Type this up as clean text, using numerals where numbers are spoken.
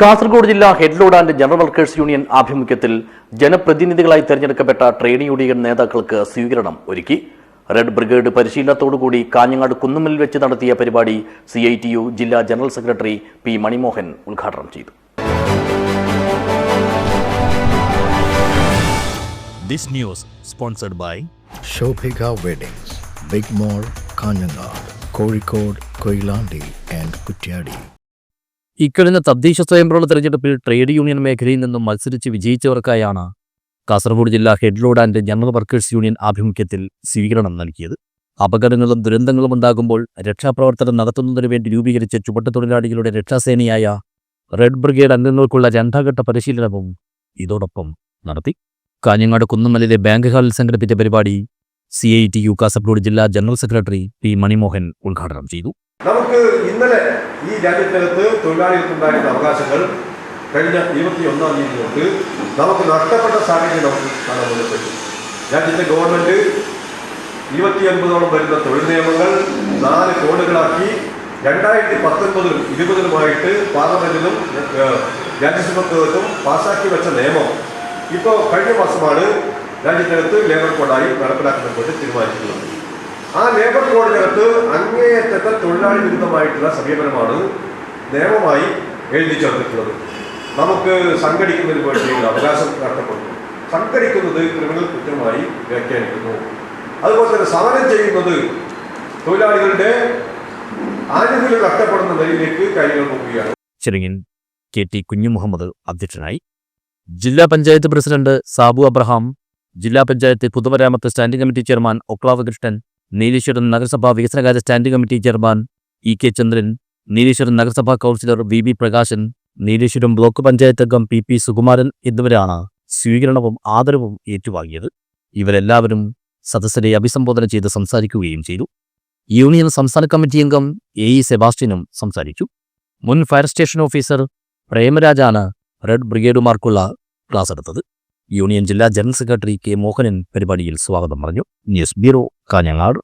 കാസർഗോഡ് ജില്ലാ head load and general workers union ആഭിമുഖ്യത്തിൽ ജനപ്രതിനിധികളായി തെരഞ്ഞെടുക്കപ്പെട്ട ട്രേഡ് യൂണിയൻ നേതാക്കൾക്ക് സ്വീകരണം ഒരുക്കി. റെഡ് ബ്രിഗേഡ് പരിശീലനത്തോടുകൂടി കാഞ്ഞങ്ങാട് കുന്നുമ്മലിൽ വെച്ച് നടത്തിയ പരിപാടി CITU ജില്ലാ ജനറൽ സെക്രട്ടറി P. മണിമോഹൻ ഉദ്ഘാടനം ചെയ്തു. This news sponsored by Shobhika Weddings, Big Mall, Kanyanad, Kozhikode, Koilandi and Kutyadi. ഇക്കഴിഞ്ഞ തദ്ദേശ സ്വയംഭരണ തെരഞ്ഞെടുപ്പിൽ ട്രേഡ് യൂണിയൻ മേഖലയിൽ നിന്നും മത്സരിച്ച് വിജയിച്ചവർക്കായാണ് കാസർഗോഡ് ജില്ലാ head load and general workers union ആഭിമുഖ്യത്തിൽ സ്വീകരണം നൽകിയത്. അപകടങ്ങളും ദുരന്തങ്ങളും ഉണ്ടാകുമ്പോൾ രക്ഷാപ്രവർത്തനം നടത്തുന്നതിനു വേണ്ടി രൂപീകരിച്ച ചുമട്ടുതൊഴിലാളികളുടെ രക്ഷാസേനയായ റെഡ് ബ്രിഗേഡ് അംഗങ്ങൾക്കുള്ള രണ്ടാംഘട്ട പരിശീലനവും ഇതോടൊപ്പം നടത്തി. കാഞ്ഞങ്ങാട് കുന്നുമ്മലിലെ ബാങ്ക് ഹാളിൽ സംഘടിപ്പിച്ച പരിപാടി CITU കാസർഗോഡ് ജില്ലാ ജനറൽ സെക്രട്ടറി P. മണിമോഹൻ ഉദ്ഘാടനം ചെയ്തു. നമുക്ക് ഇന്നലെ ഈ രാജ്യത്തിനകത്ത് തൊഴിലാളികൾക്കുണ്ടായിരുന്ന അവകാശങ്ങൾ കഴിഞ്ഞ 21-ാം തീയതി തൊട്ട് നമുക്ക് നഷ്ടപ്പെട്ട സാഹചര്യം നമുക്ക് കാണാൻ പറ്റും. രാജ്യത്തെ ഗവൺമെന്റ് 29ഓളം വരുന്ന തൊഴിൽ നിയമങ്ങൾ 4 കോഡുകളാക്കി 2019-ലും 20-ലുമായിട്ട് പാർലമെന്റിലും രാജ്യസഭയ്ക്കും പാസാക്കി വെച്ച നിയമം ഇപ്പോൾ കഴിഞ്ഞ മാസമാണ് രാജ്യത്തിനകത്ത് ലേബർ കോഡായി നടപ്പിലാക്കുന്നതിന് തീരുമാനിച്ചിട്ടുള്ളത്. ആ ലേബർ കോഡിനകത്ത് അങ്ങേയറ്റത്തെ തൊഴിലാളി വിരുദ്ധമായിട്ടുള്ള സമീപനമാണ് നിയമമായി എഴുതി ചേർത്തിട്ടുള്ളത്. നമുക്ക് സംഘടിക്കുന്നതിന് വേണ്ടിയുള്ള അവകാശം നഷ്ടപ്പെടുന്നു. സംഘടിക്കുന്നത് ക്രിമിനൽ കുറ്റമായി വ്യാഖ്യാനിക്കുന്നു. അതുപോലെ തന്നെ സമരം ചെയ്യുന്നത് തൊഴിലാളികളുടെ ആനുകൂല്യം നഷ്ടപ്പെടുന്ന നിലയിലേക്ക് കാര്യങ്ങൾ പോവുകയാണ്. ചടങ്ങിൽ KT കുഞ്ഞുമുഹമ്മദ് അധ്യക്ഷനായി. ജില്ലാ പഞ്ചായത്ത് പ്രസിഡന്റ് സാബു അബ്രഹാം, ജില്ലാ പഞ്ചായത്ത് പൊതുമരാമത്ത് standing committee chairman Oklav Krishnan, Nileshwaram നഗരസഭാ വികസനകാര്യ സ്റ്റാൻഡിംഗ് കമ്മിറ്റി ചെയർമാൻ EK ചന്ദ്രൻ, നീലേശ്വരം നഗരസഭാ councillor VB Prakashan, Nileshwaram block panchayat അംഗം PP സുകുമാരൻ എന്നിവരാണ് സ്വീകരണവും ആദരവും ഏറ്റുവാങ്ങിയത്. ഇവരെല്ലാവരും സദസ്സരെ അഭിസംബോധന ചെയ്ത് സംസാരിക്കുകയും ചെയ്തു. യൂണിയൻ സംസ്ഥാന കമ്മിറ്റി അംഗം AE സെബാസ്റ്റ്യനും സംസാരിച്ചു. മുൻ ഫയർ സ്റ്റേഷൻ ഓഫീസർ പ്രേമരാജാണ് റെഡ് ബ്രിഗേഡുമാർക്കുള്ള ക്ലാസ് എടുത്തത്. യൂണിയൻ ജില്ലാ ജനറൽ സെക്രട്ടറി K. മോഹനൻ പരിപാടിയിൽ സ്വാഗതം പറഞ്ഞു. News bureau, Kanhangad.